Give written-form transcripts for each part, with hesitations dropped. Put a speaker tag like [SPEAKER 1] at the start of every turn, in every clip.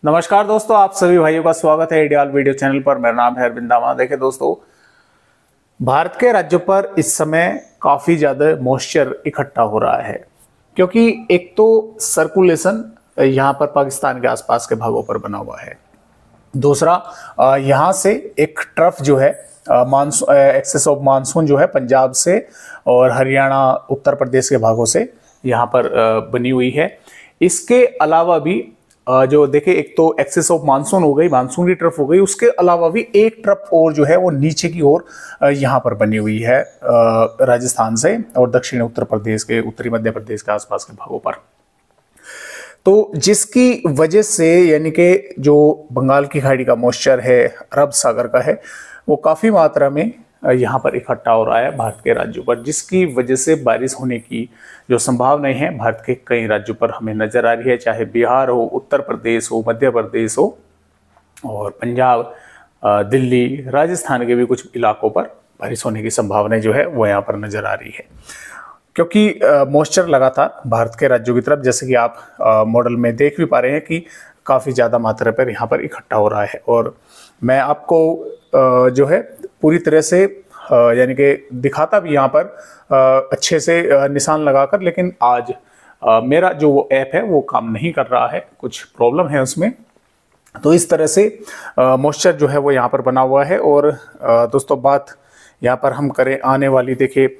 [SPEAKER 1] नमस्कार दोस्तों, आप सभी भाइयों का स्वागत है आइडियल वीडियो चैनल पर। मेरा नाम है अरविंद दामा। देखिए दोस्तों, भारत के राज्यों पर इस समय काफी ज्यादा मॉइस्चर इकट्ठा हो रहा है, क्योंकि एक तो सर्कुलेशन यहाँ पर पाकिस्तान के आसपास के भागों पर बना हुआ है। दूसरा, यहाँ से एक ट्रफ जो है मानसून एक्सेस ऑफ मानसून जो है पंजाब से और हरियाणा उत्तर प्रदेश के भागों से यहाँ पर बनी हुई है। इसके अलावा भी जो देखे, एक तो एक्सेस ऑफ मानसून हो गई, मानसून की ट्रफ हो गई, उसके अलावा भी एक ट्रफ और जो है वो नीचे की ओर यहाँ पर बनी हुई है राजस्थान से और दक्षिण उत्तर प्रदेश के उत्तरी मध्य प्रदेश के आसपास के भागों पर। तो जिसकी वजह से यानी कि जो बंगाल की खाड़ी का मॉइस्चर है, अरब सागर का है, वो काफ़ी मात्रा में यहाँ पर इकट्ठा हो रहा है भारत के राज्यों पर, जिसकी वजह से बारिश होने की जो संभावनाएं हैं भारत के कई राज्यों पर हमें नजर आ रही है। चाहे बिहार हो, उत्तर प्रदेश हो, मध्य प्रदेश हो और पंजाब, दिल्ली, राजस्थान के भी कुछ इलाकों पर बारिश होने की संभावनाएं जो है वो यहाँ पर नजर आ रही है, क्योंकि मॉइस्चर लगातार भारत के राज्यों की तरफ, जैसे कि आप मॉडल में देख भी पा रहे हैं कि काफ़ी ज़्यादा मात्रा पर यहाँ पर इकट्ठा हो रहा है। और मैं आपको जो है पूरी तरह से यानी कि दिखाता भी यहाँ पर अच्छे से निशान लगाकर, लेकिन आज मेरा जो वो ऐप है वो काम नहीं कर रहा है, कुछ प्रॉब्लम है उसमें। तो इस तरह से मॉइस्चर जो है वो यहाँ पर बना हुआ है। और दोस्तों, बात यहाँ पर हम करें आने वाली, देखिए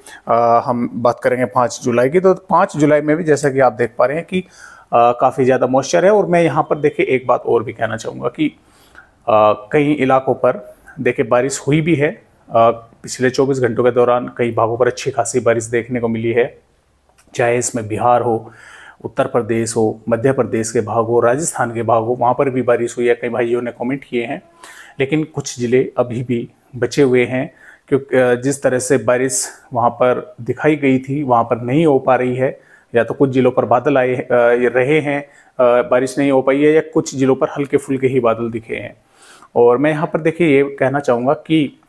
[SPEAKER 1] हम बात करेंगे 5 जुलाई की। तो 5 जुलाई में भी जैसा कि आप देख पा रहे हैं कि काफ़ी ज़्यादा मॉइस्चर है। और मैं यहाँ पर देखिए एक बात और भी कहना चाहूँगा कि कई इलाकों पर देखिए बारिश हुई भी है। पिछले 24 घंटों के दौरान कई भागों पर अच्छी खासी बारिश देखने को मिली है, चाहे इसमें बिहार हो, उत्तर प्रदेश हो, मध्य प्रदेश के भाग हो, राजस्थान के भाग हो, वहाँ पर भी बारिश हुई है। कई भाइयों ने कमेंट किए हैं, लेकिन कुछ ज़िले अभी भी बचे हुए हैं, क्योंकि जिस तरह से बारिश वहाँ पर दिखाई गई थी वहाँ पर नहीं हो पा रही है। या तो कुछ ज़िलों पर बादल आए रहे हैं, बारिश नहीं हो पाई है, या कुछ ज़िलों पर हल्के फुल्के ही बादल दिखे हैं। और मैं यहाँ पर देखिए ये कहना चाहूँगा कि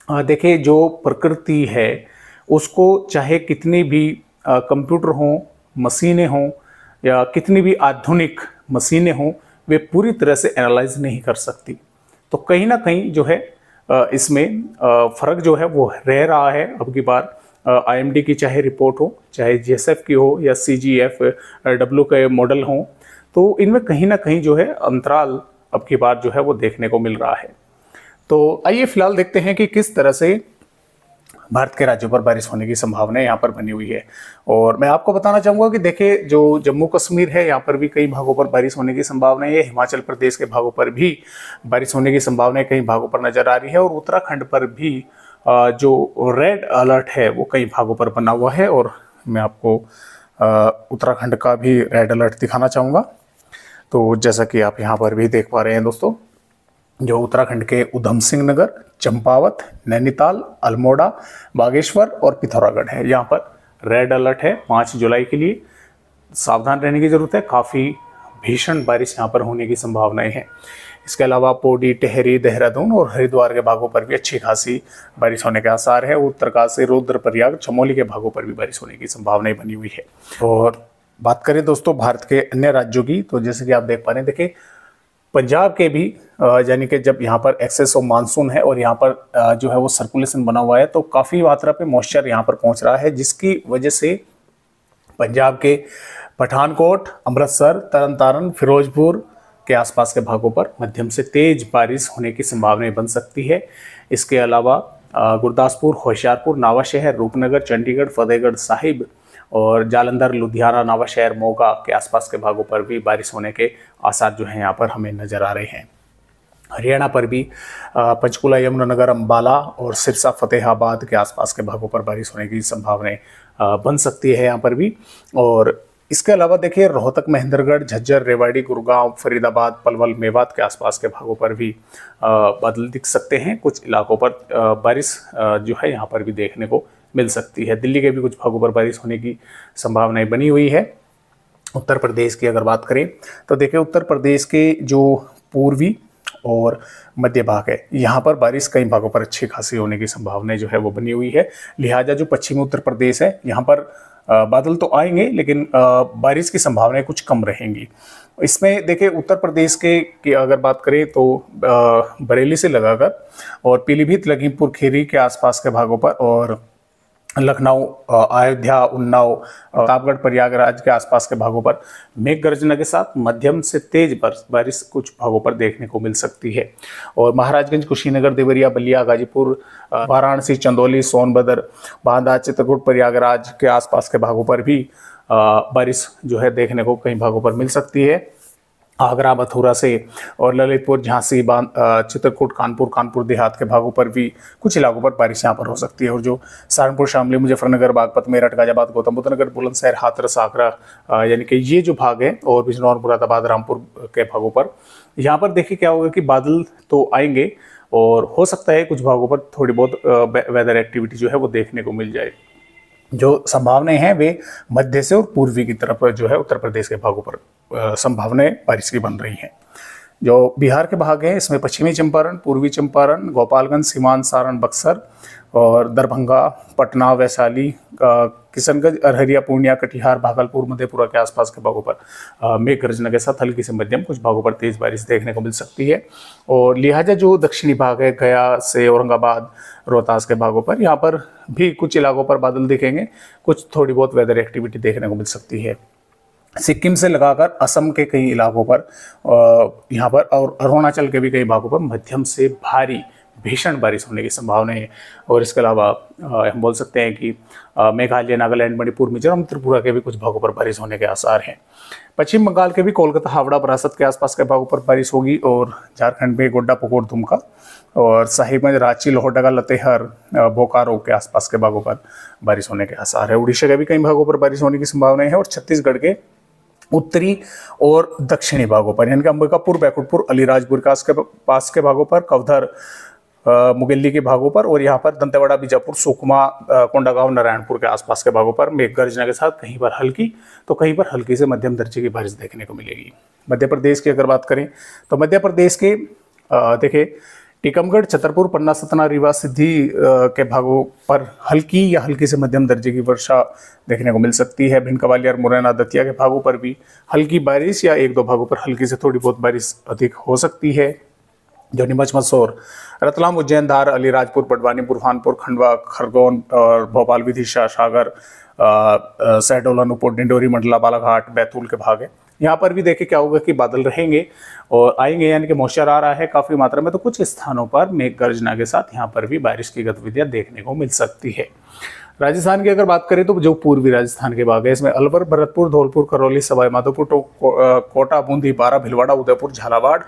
[SPEAKER 1] देखिए जो प्रकृति है उसको चाहे कितनी भी कंप्यूटर हों, मशीनें हों, या कितनी भी आधुनिक मशीनें हों, वे पूरी तरह से एनालाइज नहीं कर सकती। तो कहीं ना कहीं जो है इसमें फ़र्क जो है वो रह रहा है। अब की बार IMD की चाहे रिपोर्ट हो, चाहे GSF की हो, या CGF-W के मॉडल हों, तो इनमें कहीं ना कहीं जो है अंतराल अब की बार जो है वो देखने को मिल रहा है। तो आइए फिलहाल देखते हैं कि किस तरह से भारत के राज्यों पर बारिश होने की संभावना यहाँ पर बनी हुई है। और मैं आपको बताना चाहूँगा कि देखिए जो जम्मू कश्मीर है, यहाँ पर भी कई भागों पर बारिश होने की संभावना है। हिमाचल प्रदेश के भागों पर भी बारिश होने की संभावना कई भागों पर नजर आ रही है। और उत्तराखंड पर भी जो रेड अलर्ट है वो कई भागों पर बना हुआ है। और मैं आपको उत्तराखंड का भी रेड अलर्ट दिखाना चाहूँगा। तो जैसा कि आप यहाँ पर भी देख पा रहे हैं दोस्तों, जो उत्तराखंड के उधम सिंह नगर, चंपावत, नैनीताल, अल्मोड़ा, बागेश्वर और पिथौरागढ़ है, यहाँ पर रेड अलर्ट है 5 जुलाई के लिए। सावधान रहने की जरूरत है, काफ़ी भीषण बारिश यहाँ पर होने की संभावनाएं हैं। इसके अलावा पौड़ी, टिहरी, देहरादून और हरिद्वार के भागों पर भी अच्छी खासी बारिश होने के आसार है। उत्तरकाशी, रुद्रप्रयाग, चमोली के भागों पर भी बारिश होने की संभावनाएं बनी हुई है। और बात करें दोस्तों भारत के अन्य राज्यों की, तो जैसे कि आप देख पा रहे हैं, देखिए पंजाब के भी यानी कि जब यहाँ पर एक्सेस ऑफ मानसून है और यहाँ पर जो है वो सर्कुलेशन बना हुआ है, तो काफ़ी मात्रा पे मॉइस्चर यहाँ पर पहुँच रहा है, जिसकी वजह से पंजाब के पठानकोट, अमृतसर, तरन तारण, फिरोजपुर के आसपास के भागों पर मध्यम से तेज बारिश होने की संभावनाएं बन सकती है। इसके अलावा गुरदासपुर, होशियारपुर, नावाशहर, रूपनगर, चंडीगढ़, फतेहगढ़ साहिब और जालंधर, लुधियाना, नवाशहर, मोगा के आसपास के भागों पर भी बारिश होने के आसार जो हैं यहाँ पर हमें नजर आ रहे हैं। हरियाणा पर भी पंचकुला, यमुनानगर, अंबाला और सिरसा, फतेहाबाद के आसपास के भागों पर बारिश होने की संभावनाएं बन सकती है यहाँ पर भी। और इसके अलावा देखिए रोहतक, महेंद्रगढ़, झज्जर, रेवाड़ी, गुड़गांव, फरीदाबाद, पलवल, मेवात के आसपास के भागों पर भी बादल दिख सकते हैं। कुछ इलाकों पर बारिश जो है यहाँ पर भी देखने को मिल सकती है। दिल्ली के भी कुछ भागों पर बारिश होने की संभावनाएं बनी हुई है। उत्तर प्रदेश की अगर बात करें तो देखिए उत्तर प्रदेश के जो पूर्वी और मध्य भाग है, यहाँ पर बारिश कई भागों पर अच्छी खासी होने की संभावनाएं जो है वो बनी हुई है। लिहाजा जो पश्चिमी उत्तर प्रदेश है, यहाँ पर बादल तो आएंगे लेकिन बारिश की संभावनाएं कुछ कम रहेंगी। इसमें देखिए उत्तर प्रदेश के की अगर बात करें तो बरेली से लगाकर और पीलीभीत, लखीमपुर खीरी के आसपास के भागों पर और लखनऊ, अयोध्या, उन्नाव, प्रतापगढ़, प्रयागराज के आसपास के भागों पर मेघ गर्जना के साथ मध्यम से तेज बारिश कुछ भागों पर देखने को मिल सकती है। और महाराजगंज, कुशीनगर, देवरिया, बलिया, गाजीपुर, वाराणसी, चंदौली, सोनभद्र, बांदा, चित्रकूट, प्रयागराज के आसपास के भागों पर भी बारिश जो है देखने को कई भागों पर मिल सकती है। आगरा, मथुरा से और ललितपुर, झांसी, चित्रकूट, कानपुर देहात के भागों पर भी कुछ इलाकों पर बारिश यहाँ पर हो सकती है। और जो सहारनपुर, शामली, मुजफ्फरनगर, बागपत, मेरठ, गाजियाबाद, गौतम बुद्ध नगर, बुलंदशहर, हाथरस, आगरा यानी कि ये जो भाग है और बिजनौर, मुरादाबाद, रामपुर के भागों पर यहाँ पर देखिए क्या होगा कि बादल तो आएंगे और हो सकता है कुछ भागों पर थोड़ी बहुत वेदर एक्टिविटी जो है वो देखने को मिल जाए। जो संभावनाएं हैं वे मध्य से और पूर्वी की तरफ जो है उत्तर प्रदेश के भागों पर संभावनाएं बारिश की बन रही हैं। जो बिहार के भाग हैं इसमें पश्चिमी चंपारण, पूर्वी चंपारण, गोपालगंज, सीवान, सारण, बक्सर और दरभंगा, पटना, वैशाली, किशनगंज, अररिया, पूर्णिया, कटिहार, भागलपुर, मधेपुरा के आसपास के भागों पर मेघ गर्जना के साथ हल्की से मध्यम कुछ भागों पर तेज बारिश देखने को मिल सकती है। और लिहाजा जो दक्षिणी भाग है गया से औरंगाबाद, रोहतास के भागों पर यहाँ पर भी कुछ इलाकों पर बादल दिखेंगे, कुछ थोड़ी बहुत वेदर एक्टिविटी देखने को मिल सकती है। सिक्किम से लगाकर असम के कई इलाकों पर यहाँ पर और अरुणाचल के भी कई भागों पर मध्यम से भारी भीषण बारिश होने की संभावना है। और इसके अलावा हम बोल सकते हैं कि मेघालय, नागालैंड, मणिपुर, मिजोरम, त्रिपुरा के भी कुछ भागों पर बारिश होने के आसार हैं। पश्चिम बंगाल के भी कोलकाता, हावड़ा, बरासत के आसपास के भागों पर बारिश होगी। और झारखंड में गोड्डा, पकोर, दुमका और साहिबगंज, रांची, लोहरदगा, लतेहर, बोकारो के आसपास के भागों पर बारिश होने के आसार है। उड़ीसा के भी कई भागों पर बारिश होने की संभावना है। और छत्तीसगढ़ के उत्तरी और दक्षिणी भागों पर यानी कि अंबिकापुर, बैकुंठपुर, अलीराजपुर के पास के भागों पर, कवधर, मुगेली के भागों पर और यहाँ पर दंतेवाड़ा, बीजापुर, सुकमा, कोंडागांव, नारायणपुर के आसपास के भागों पर मेघ गर्जना के साथ कहीं पर हल्की तो कहीं पर हल्की से मध्यम दर्जे की बारिश देखने को मिलेगी। मध्य प्रदेश की अगर बात करें तो मध्य प्रदेश के देखिए टीकमगढ़, छतरपुर, पन्ना, सतना, रीवा, सिद्धि के भागों पर हल्की या हल्की से मध्यम दर्जे की वर्षा देखने को मिल सकती है। भिंड, ग्वालियर, मुरैना, दतिया के भागों पर भी हल्की बारिश या एक दो भागों पर हल्की से थोड़ी बहुत बारिश अधिक हो सकती है। जो नीमच, मंदसौर, रतलाम, उज्जैन, धार, अलीराजपुर, पटवानी, बुरहानपुर, खंडवा, खरगोन और भोपाल, विदिशा, सागर, शहडोल, अनूपपुर, डिंडोरी, मंडला, बालाघाट, बैतूल के भाग है। यहाँ पर भी देखिए क्या होगा कि बादल रहेंगे और आएंगे यानी कि मॉइस्चर आ रहा है काफ़ी मात्रा में, तो कुछ स्थानों पर मेघ गर्जना के साथ यहाँ पर भी बारिश की गतिविधियाँ देखने को मिल सकती है। राजस्थान की अगर बात करें तो जो पूर्वी राजस्थान के भाग है इसमें अलवर, भरतपुर, धौलपुर, करौली, सवाई माधोपुर, कोटा, बूंदी, बारा, भिलवाड़ा, उदयपुर, झालावाड़,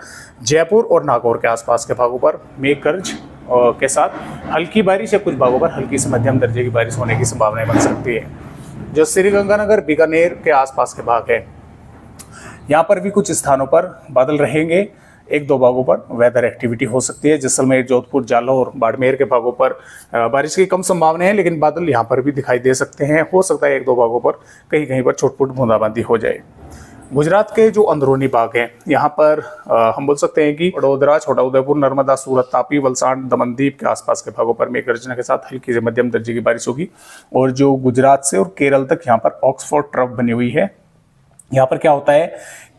[SPEAKER 1] जयपुर और नागौर के आसपास के भागों पर मेघ गर्ज के साथ हल्की बारिश या कुछ भागों पर हल्की से मध्यम दर्जे की बारिश होने की संभावनाएं बन सकती है। जो श्रीगंगानगर, बीकानेर के आसपास के भाग है यहाँ पर भी कुछ स्थानों पर बादल रहेंगे, एक दो भागों पर वेदर एक्टिविटी हो सकती है। जैसलमेर, जोधपुर, जालौर, बाड़मेर के भागों पर बारिश की कम संभावना है लेकिन बादल यहाँ पर भी दिखाई दे सकते हैं। हो सकता है एक दो भागों पर कहीं कहीं पर छोट-मोट बूंदाबांदी हो जाए। गुजरात के जो अंदरूनी भाग हैं यहाँ पर हम बोल सकते हैं कि वडोदरा, छोटा उदयपुर, नर्मदा, सूरत, तापी, वलसाड, दमनदीप के आसपास के भागों पर मेघ गर्जना के साथ हल्की से मध्यम दर्जे की बारिश होगी। और जो गुजरात से और केरल तक यहाँ पर ऑक्सफोर्ड ट्रफ बनी हुई है। यहाँ पर क्या होता है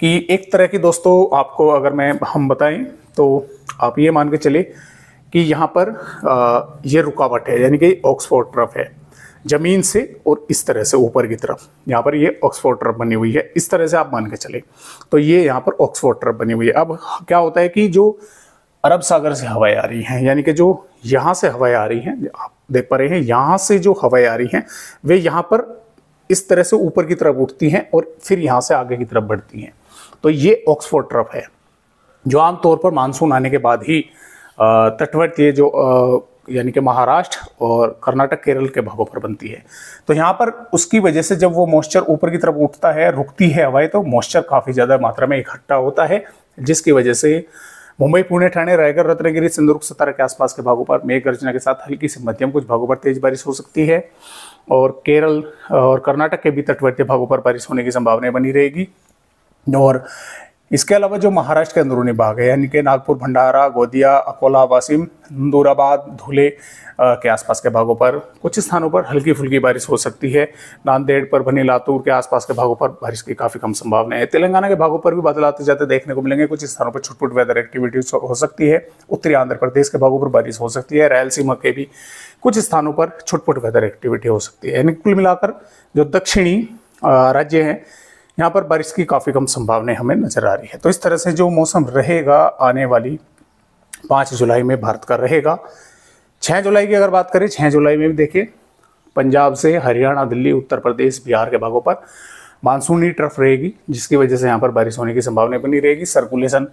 [SPEAKER 1] कि एक तरह की दोस्तों आपको अगर हम बताएं तो आप ये मान के चले कि यहाँ पर ये रुकावट है यानी कि ऑक्सफोर्ड ट्रफ है जमीन से और इस तरह से ऊपर की तरफ यहाँ पर ये ऑक्सफोर्ड ट्रफ बनी हुई है। इस तरह से आप मान के चले तो ये यहाँ पर ऑक्सफोर्ड ट्रफ बनी हुई है। अब क्या होता है कि जो अरब सागर से हवाएं आ रही हैं यानी कि जो यहाँ से हवाएं आ रही हैं, आप देख पा रहे हैं यहाँ से जो हवाएं आ रही हैं वे यहाँ पर इस तरह से ऊपर की तरफ उठती हैं और फिर यहाँ से आगे की तरफ बढ़ती हैं। तो ये ऑक्सफोर्ड ट्रफ है जो आमतौर पर मानसून आने के बाद ही तटवर्तीय जो यानी कि महाराष्ट्र और कर्नाटक, केरल के भागों पर बनती है। तो यहाँ पर उसकी वजह से जब वो मॉइस्चर ऊपर की तरफ उठता है, रुकती है हवाएं, तो मॉइस्चर काफ़ी ज़्यादा मात्रा में इकट्ठा होता है जिसकी वजह से मुंबई, पुणे, ठाणे, रायगढ़, रत्नागिरी, सिंधुदुर्ग, सतारा के आसपास के भागों पर मेघ गर्जना के साथ हल्की से मध्यम कुछ भागों पर तेज बारिश हो सकती है। और केरल और कर्नाटक के भी तटवर्तीय भागों पर बारिश होने की संभावना बनी रहेगी। और इसके अलावा जो महाराष्ट्र के अंदरूनी भाग है यानी कि नागपुर, भंडारा, गोंदिया, अकोला, वाशिम, नंदुराबाद, धुले के आसपास के भागों पर कुछ स्थानों पर हल्की फुल्की बारिश हो सकती है। नांदेड़, परभनी, लातूर के आसपास के भागों पर बारिश की काफ़ी कम संभावना है। तेलंगाना के भागों पर भी बादल आते जाते देखने को मिलेंगे। कुछ स्थानों पर छुटपुट वेदर एक्टिविटीज हो सकती है। उत्तरी आंध्र प्रदेश के भागों पर बारिश हो सकती है। रायलसीमा के भी कुछ स्थानों पर छुटपुट वेदर एक्टिविटी हो सकती है। यानी कुल मिलाकर जो दक्षिणी राज्य हैं यहाँ पर बारिश की काफ़ी कम संभावनाएं हमें नजर आ रही है। तो इस तरह से जो मौसम रहेगा आने वाली 5 जुलाई में भारत का रहेगा। 6 जुलाई की अगर बात करें, 6 जुलाई में भी देखिए पंजाब से हरियाणा, दिल्ली, उत्तर प्रदेश, बिहार के भागों पर मानसूनी ट्रफ रहेगी, जिसकी वजह से यहाँ पर बारिश होने की संभावना बनी रहेगी। सर्कुलेशन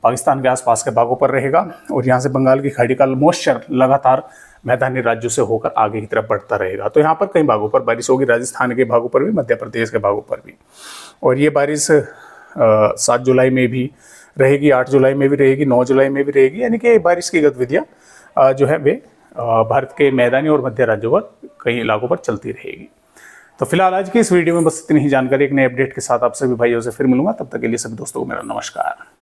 [SPEAKER 1] पाकिस्तान के आसपास के भागों पर रहेगा और यहाँ से बंगाल की खाड़ी का मॉइस्चर लगातार मैदानी राज्यों से होकर आगे की तरफ बढ़ता रहेगा। तो यहाँ पर कई भागों पर बारिश होगी, राजस्थान के भागों पर भी, मध्य प्रदेश के भागों पर भी। और ये बारिश 7 जुलाई में भी रहेगी, 8 जुलाई में भी रहेगी, 9 जुलाई में भी रहेगी। यानी कि बारिश की गतिविधियाँ जो है वे भारत के मैदानी और मध्य राज्यों पर कई इलाकों पर चलती रहेगी। तो फिलहाल आज की इस वीडियो में बस इतनी ही जानकारी। एक नए अपडेट के साथ आप सभी भाइयों से फिर मिलूंगा। तब तक के लिए सभी दोस्तों को मेरा नमस्कार।